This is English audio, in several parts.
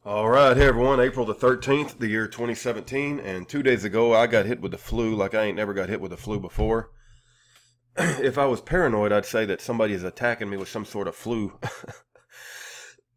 All right, hey everyone, April the 13th, the year 2017, and 2 days ago I got hit with the flu like I ain't never got hit with the flu before. If I was paranoid, I'd say that somebody is attacking me with some sort of flu,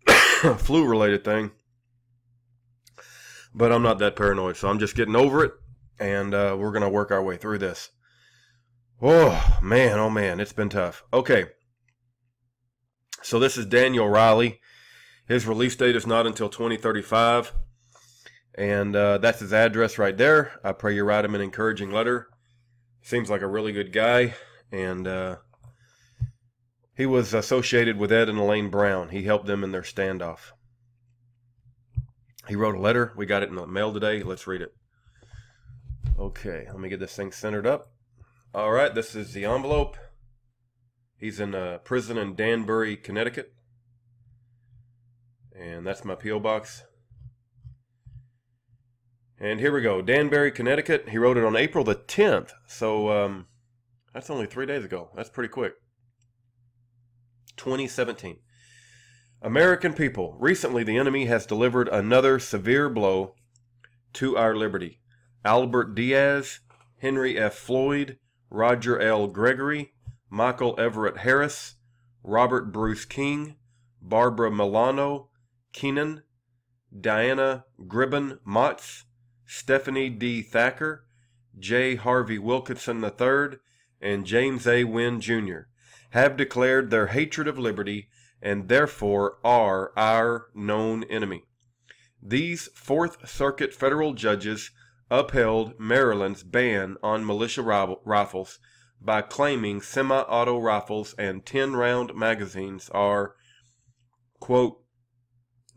flu-related thing. But I'm not that paranoid, so I'm just getting over it, and we're going to work our way through this. Oh man, it's been tough. Okay, so this is Daniel Riley. His release date is not until 2035, and that's his address right there. I pray you write him an encouraging letter. Seems like a really good guy, and he was associated with Ed and Elaine Brown. He helped them in their standoff. He wrote a letter. We got it in the mail today. Let's read it. Okay, let me get this thing centered up. All right, this is the envelope. He's in a prison in Danbury, Connecticut. And that's my P.O. box. And here we go. Danbury, Connecticut. He wrote it on April the 10th. So that's only 3 days ago. That's pretty quick. 2017. American people, recently the enemy has delivered another severe blow to our liberty. Albert Diaz, Henry F. Floyd, Roger L. Gregory, Michael Everett Harris, Robert Bruce King, Barbara Milano, Keenan, Diana Gribben Motts, Stephanie D. Thacker, J. Harvey Wilkinson III, and James A. Wynn Jr. have declared their hatred of liberty and therefore are our known enemy. These Fourth Circuit federal judges upheld Maryland's ban on militia rifles by claiming semi-auto rifles and 10-round magazines are, quote,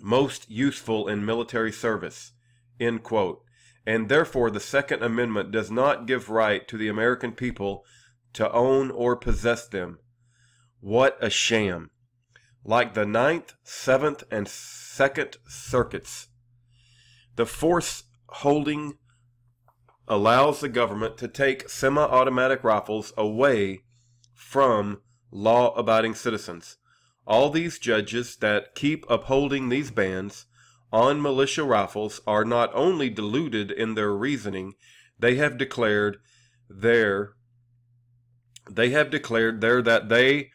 most useful in military service, end quote, and therefore the Second Amendment does not give right to the American people to own or possess them. What a sham. Like the Ninth, Seventh, and Second Circuits, the force holding allows the government to take semi-automatic rifles away from law-abiding citizens. All these judges that keep upholding these bans on militia rifles are not only deluded in their reasoning, they have declared there that they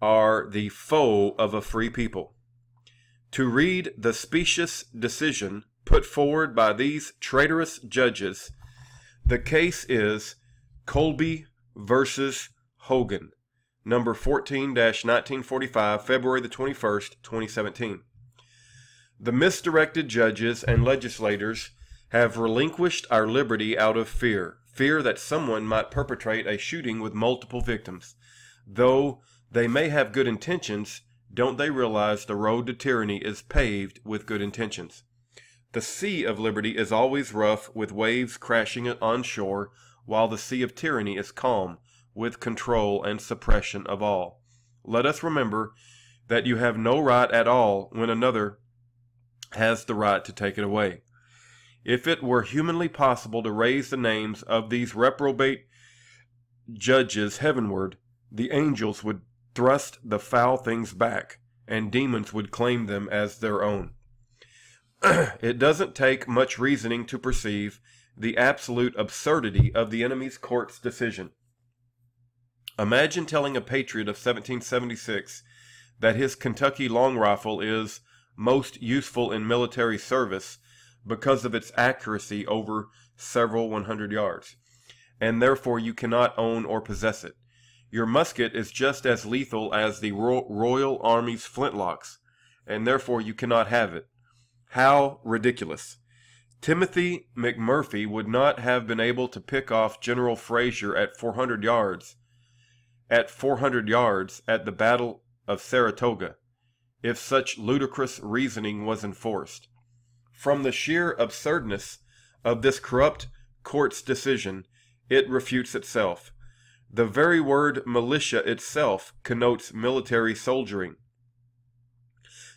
are the foe of a free people. To read the specious decision put forward by these traitorous judges, the case is Colby versus Hogan, number 14-1945, February the 21st, 2017. The misdirected judges and legislators have relinquished our liberty out of fear that someone might perpetrate a shooting with multiple victims. Though they may have good intentions, don't they realize the road to tyranny is paved with good intentions? The sea of liberty is always rough, with waves crashing on shore, while the sea of tyranny is calm, with control and suppression of all. Let us remember that you have no right at all when another has the right to take it away. If it were humanly possible to raise the names of these reprobate judges heavenward, the angels would thrust the foul things back, and demons would claim them as their own. It doesn't take much reasoning to perceive the absolute absurdity of the enemy's court's decision. Imagine telling a patriot of 1776 that his Kentucky long rifle is most useful in military service because of its accuracy over several 100 yards, and therefore you cannot own or possess it. Your musket is just as lethal as the Royal Army's flintlocks, and therefore you cannot have it. How ridiculous. Timothy McMurphy would not have been able to pick off General Frazier at 400 yards at the Battle of Saratoga if such ludicrous reasoning was enforced. From the sheer absurdness of this corrupt court's decision, it refutes itself. The very word militia itself connotes military soldiering.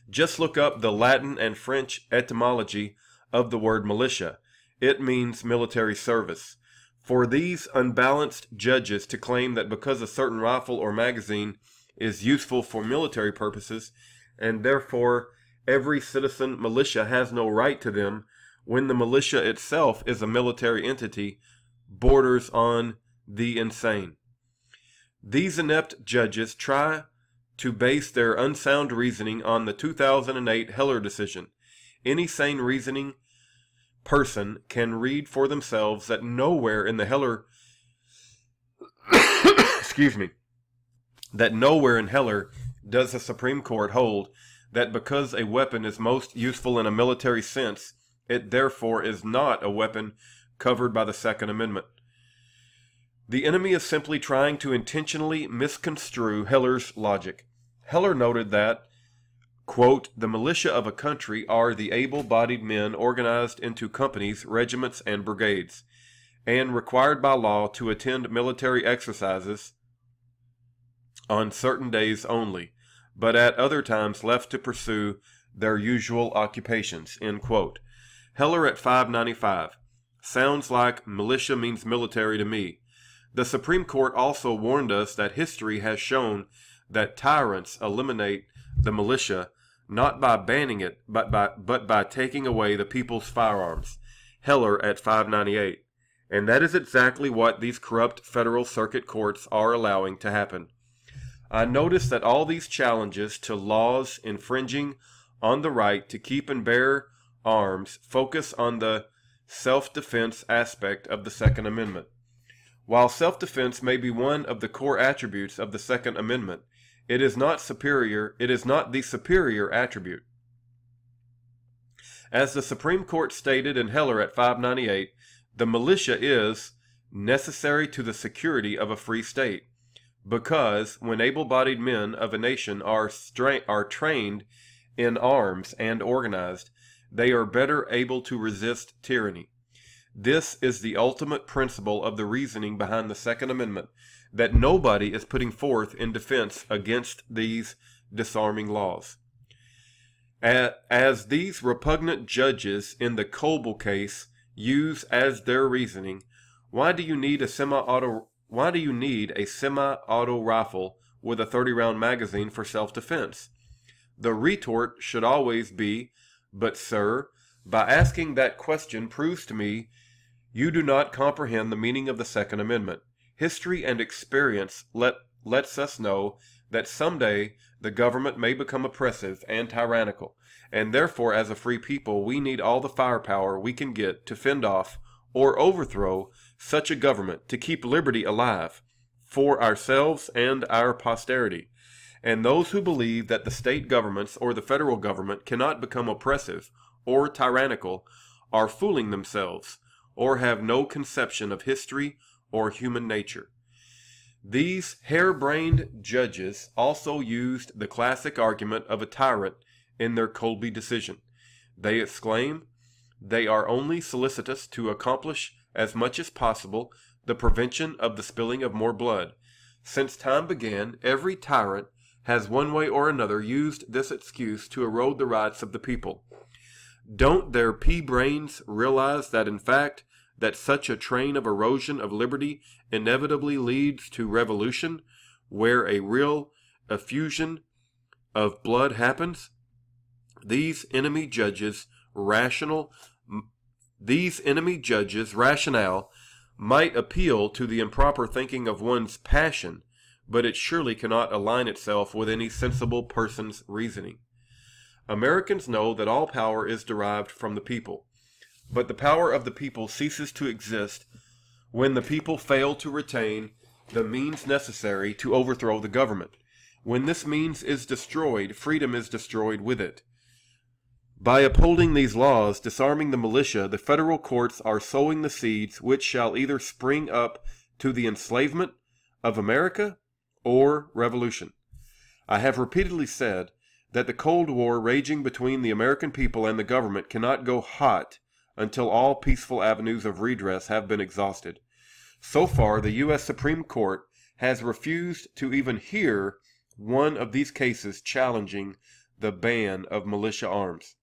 Just look up the Latin and French etymology of the word militia. It means military service. For these unbalanced judges to claim that because a certain rifle or magazine is useful for military purposes, and therefore every citizen militia has no right to them when the militia itself is a military entity, borders on the insane. These inept judges try to base their unsound reasoning on the 2008 Heller decision. Any sane reasoning person can read for themselves that nowhere in the Heller that nowhere in Heller does the Supreme Court hold that because a weapon is most useful in a military sense, it therefore is not a weapon covered by the Second Amendment. The enemy is simply trying to intentionally misconstrue Heller's logic. Heller noted that, quote, the militia of a country are the able-bodied men organized into companies, regiments, and brigades, and required by law to attend military exercises on certain days only, but at other times left to pursue their usual occupations, end quote. Heller at 595. Sounds like militia means military to me. The Supreme Court also warned us that history has shown that tyrants eliminate the militia not by banning it, but by taking away the people's firearms. Heller at 598. And that is exactly what these corrupt federal circuit courts are allowing to happen. I notice that all these challenges to laws infringing on the right to keep and bear arms focus on the self-defense aspect of the Second Amendment. While self-defense may be one of the core attributes of the Second Amendment, it is not the superior attribute. As the Supreme Court stated in Heller at 598, the militia is necessary to the security of a free state, because when able-bodied men of a nation are trained in arms and organized, they are better able to resist tyranny. This is the ultimate principle of the reasoning behind the Second Amendment, that nobody is putting forth in defense against these disarming laws. As these repugnant judges in the Coble case use as their reasoning, why do you need a semi-auto rifle with a 30-round magazine for self-defense? The retort should always be, but sir, by asking that question proves to me you do not comprehend the meaning of the Second Amendment. History and experience lets us know that someday the government may become oppressive and tyrannical, and therefore as a free people we need all the firepower we can get to fend off or overthrow such a government to keep liberty alive for ourselves and our posterity. And those who believe that the state governments or the federal government cannot become oppressive or tyrannical are fooling themselves or have no conception of history or human nature. These harebrained judges also used the classic argument of a tyrant in their Colby decision. They exclaim, they are only solicitous to accomplish as much as possible the prevention of the spilling of more blood. Since time began, every tyrant has one way or another used this excuse to erode the rights of the people. Don't their pea-brains realize that in fact that such a train of erosion of liberty inevitably leads to revolution, where a real effusion of blood happens? These enemy judges' rationale might appeal to the improper thinking of one's passion, but it surely cannot align itself with any sensible person's reasoning. Americans know that all power is derived from the people, but the power of the people ceases to exist when the people fail to retain the means necessary to overthrow the government. When this means is destroyed, freedom is destroyed with it. By upholding these laws, disarming the militia, the federal courts are sowing the seeds which shall either spring up to the enslavement of America or revolution. I have repeatedly said that the Cold War raging between the American people and the government cannot go hot until all peaceful avenues of redress have been exhausted. So far, the U.S. Supreme Court has refused to even hear one of these cases challenging the ban of militia arms.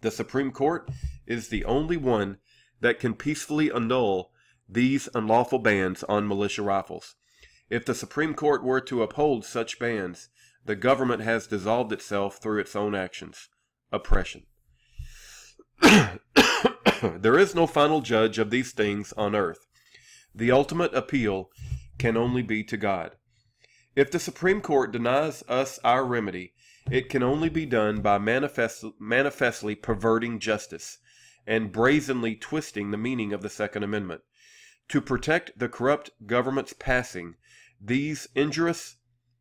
The Supreme Court is the only one that can peacefully annul these unlawful bans on militia rifles. If the Supreme Court were to uphold such bans, the government has dissolved itself through its own actions. oppression. There is no final judge of these things on earth. The ultimate appeal can only be to God. If the Supreme Court denies us our remedy, it can only be done by manifestly perverting justice and brazenly twisting the meaning of the Second Amendment. To protect the corrupt government's passing these injurious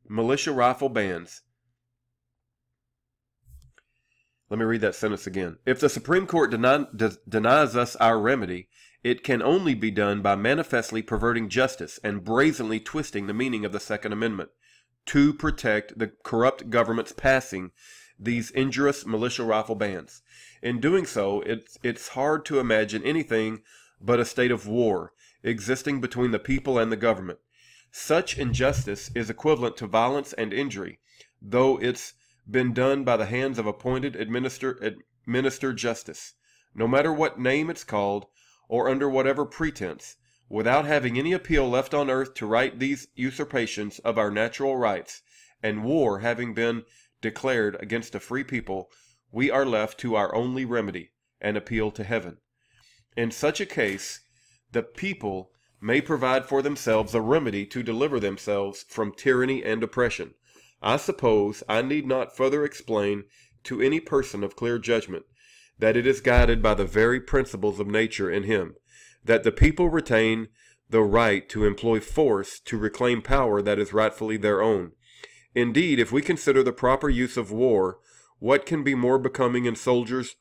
militia rifle bans. Let me read that sentence again. If the Supreme Court denies us our remedy, it can only be done by manifestly perverting justice and brazenly twisting the meaning of the Second Amendment to protect the corrupt government's passing these injurious militia rifle bans. In doing so, it's hard to imagine anything but a state of war existing between the people and the government. Such injustice is equivalent to violence and injury, though it's been done by the hands of appointed administered justice, no matter what name it's called or under whatever pretense, without having any appeal left on earth to right these usurpations of our natural rights, and war having been declared against a free people, we are left to our only remedy, an appeal to heaven. In such a case, the people may provide for themselves a remedy to deliver themselves from tyranny and oppression. I suppose I need not further explain to any person of clear judgment that it is guided by the very principles of nature in him, that the people retain the right to employ force to reclaim power that is rightfully their own. Indeed, if we consider the proper use of war, what can be more becoming in soldiers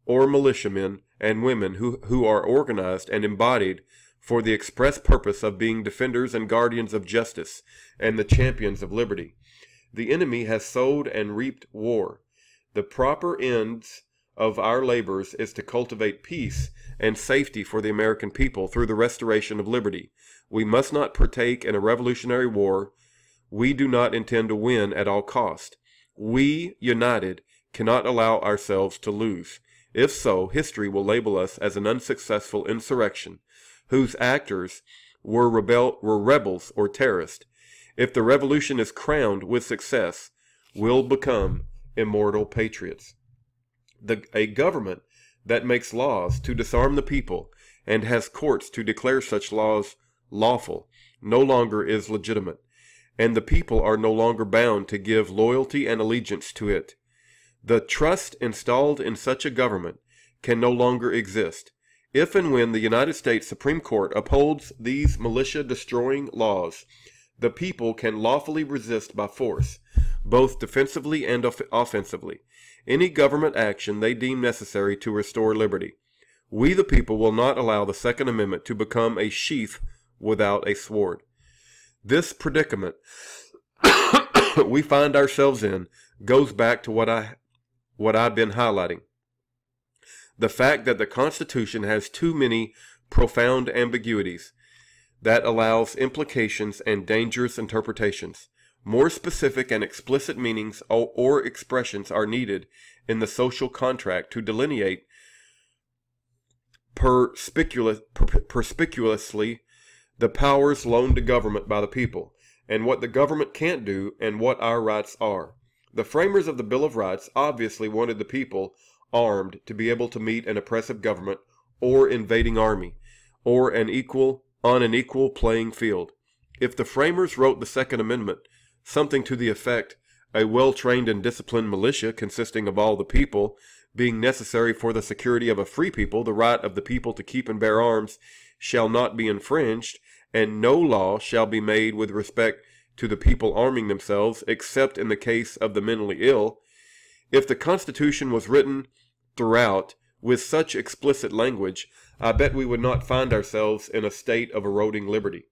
or militiamen and women who are organized and embodied for the express purpose of being defenders and guardians of justice and the champions of liberty? The enemy has sowed and reaped war. The proper ends of our labors is to cultivate peace and safety for the American people through the restoration of liberty. We must not partake in a revolutionary war we do not intend to win at all cost. We, united, cannot allow ourselves to lose. If so, history will label us as an unsuccessful insurrection, whose actors were rebels or terrorists. If the revolution is crowned with success, we'll become immortal patriots. A government that makes laws to disarm the people and has courts to declare such laws lawful no longer is legitimate, and the people are no longer bound to give loyalty and allegiance to it. The trust installed in such a government can no longer exist. If and when the United States Supreme Court upholds these militia-destroying laws, the people can lawfully resist by force, both defensively and offensively, any government action they deem necessary to restore liberty. We, the people, will not allow the Second Amendment to become a sheath without a sword. This predicament we find ourselves in goes back to what I've been highlighting. The fact that the Constitution has too many profound ambiguities that allows implications and dangerous interpretations. More specific and explicit meanings or expressions are needed in the social contract to delineate perspicuously the powers loaned to government by the people, and what the government can't do, and what our rights are. The framers of the Bill of Rights obviously wanted the people armed to be able to meet an oppressive government or invading army, or on an equal playing field. If the framers wrote the Second Amendment, something to the effect, a well-trained and disciplined militia consisting of all the people, being necessary for the security of a free people, the right of the people to keep and bear arms shall not be infringed, and no law shall be made with respect to the people arming themselves, except in the case of the mentally ill. If the Constitution was written throughout with such explicit language, I bet we would not find ourselves in a state of eroding liberty.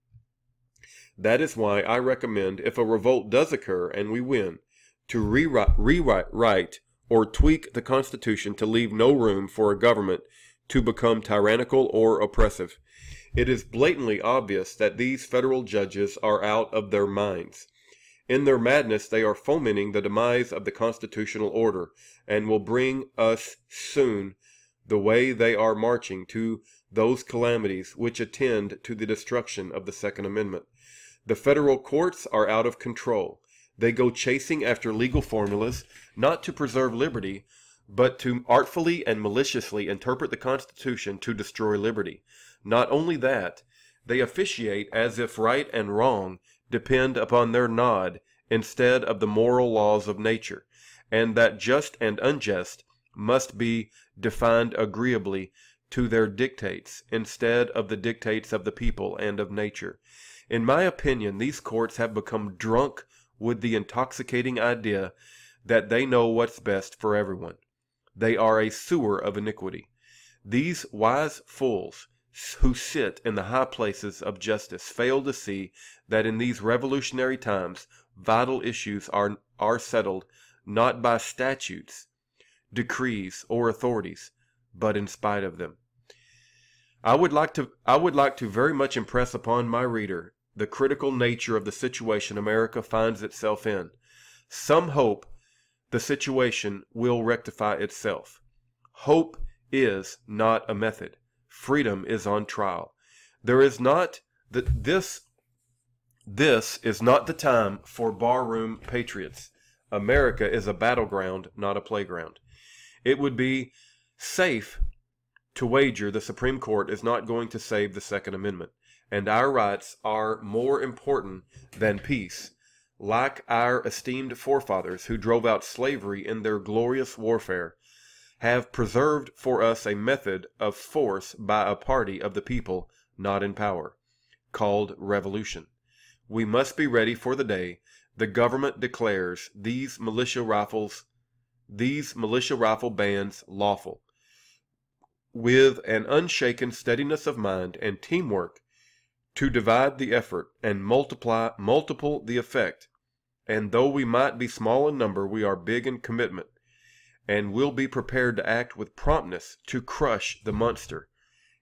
That is why I recommend, if a revolt does occur and we win, to rewrite or tweak the Constitution to leave no room for a government to become tyrannical or oppressive. It is blatantly obvious that these federal judges are out of their minds. In their madness, they are fomenting the demise of the constitutional order, and will bring us soon the way they are marching to those calamities which attend to the destruction of the Second Amendment. The federal courts are out of control. They go chasing after legal formulas, not to preserve liberty, but to artfully and maliciously interpret the Constitution to destroy liberty. Not only that, they officiate as if right and wrong depend upon their nod instead of the moral laws of nature, and that just and unjust must be defined agreeably to their dictates instead of the dictates of the people and of nature. In my opinion, these courts have become drunk with the intoxicating idea that they know what's best for everyone. They are a sewer of iniquity. These wise fools who sit in the high places of justice fail to see that in these revolutionary times vital issues are settled not by statutes, decrees, or authorities, but in spite of them. I would like to very much impress upon my reader the critical nature of the situation America finds itself in. Some hope the situation will rectify itself. Hope is not a method. Freedom is on trial. This is not the time for barroom patriots. America is a battleground, not a playground. It would be safe to wager the Supreme Court is not going to save the Second Amendment, and our rights are more important than peace. Like our esteemed forefathers who drove out slavery in their glorious warfare, have preserved for us a method of force by a party of the people not in power, called revolution. We must be ready for the day the government declares these militia rifle bands lawful, with an unshaken steadiness of mind and teamwork to divide the effort and multiple the effect. And though we might be small in number, we are big in commitment, and will be prepared to act with promptness to crush the monster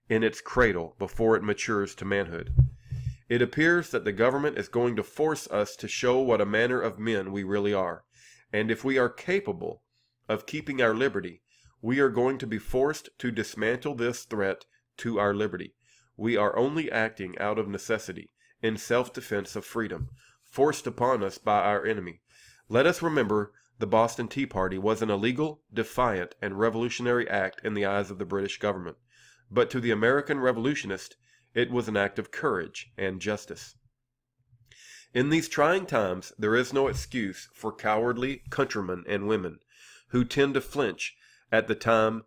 in its cradle before it matures to manhood. It appears that the government is going to force us to show what a manner of men we really are, and if we are capable of keeping our liberty, we are going to be forced to dismantle this threat to our liberty. We are only acting out of necessity, in self-defense of freedom, forced upon us by our enemy. Let us remember the Boston Tea Party was an illegal, defiant, and revolutionary act in the eyes of the British government, but to the American revolutionist, it was an act of courage and justice. In these trying times, there is no excuse for cowardly countrymen and women who tend to flinch at the time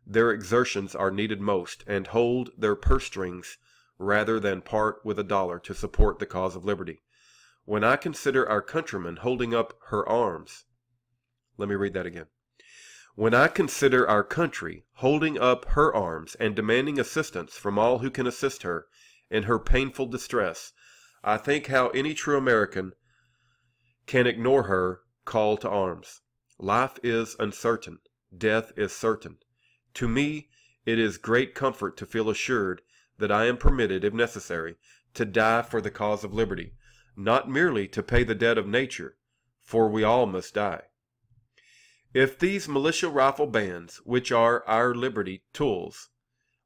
their exertions are needed most and hold their purse strings rather than part with $1 to support the cause of liberty. When I consider our countrymen holding up her arms, let me read that again. When I consider our country holding up her arms and demanding assistance from all who can assist her in her painful distress, I think how any true American can ignore her call to arms. Life is uncertain. Death is certain. To me, it is great comfort to feel assured that I am permitted, if necessary, to die for the cause of liberty, not merely to pay the debt of nature, for we all must die. If these militia rifle bands, which are our liberty tools,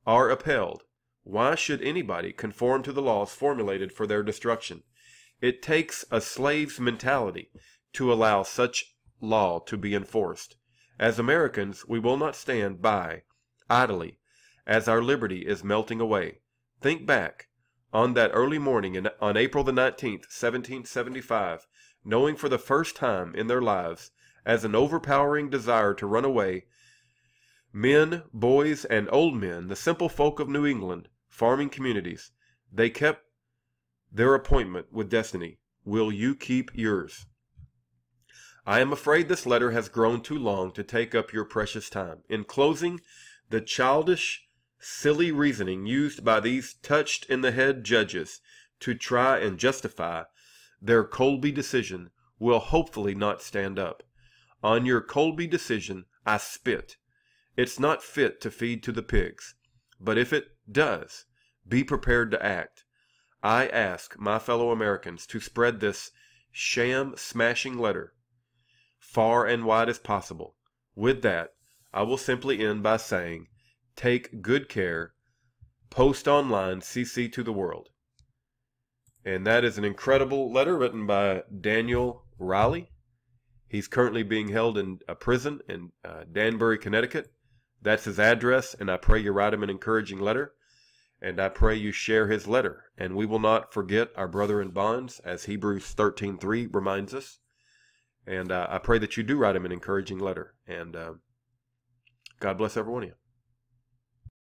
are upheld, why should anybody conform to the laws formulated for their destruction? It takes a slave's mentality to allow such law to be enforced. As Americans, we will not stand by idly as our liberty is melting away. Think back on that early morning on April the 19th, 1775, knowing for the first time in their lives as an overpowering desire to run away, men, boys, and old men, the simple folk of New England, farming communities, they kept their appointment with destiny. Will you keep yours? I am afraid this letter has grown too long to take up your precious time. In closing, the childish, silly reasoning used by these touched-in-the-head judges to try and justify their Colby decision will hopefully not stand up. On your Colby decision, I spit. It's not fit to feed to the pigs, but if it does, be prepared to act. I ask my fellow Americans to spread this sham-smashing letter far and wide as possible. With that, I will simply end by saying, take good care, post online, CC to the world. And that is an incredible letter written by Daniel Riley. He's currently being held in a prison in Danbury, Connecticut. That's his address, and I pray you write him an encouraging letter, and I pray you share his letter. And we will not forget our brother in bonds, as Hebrews 13:3 reminds us. And I pray that you do write him an encouraging letter. And God bless every one of you.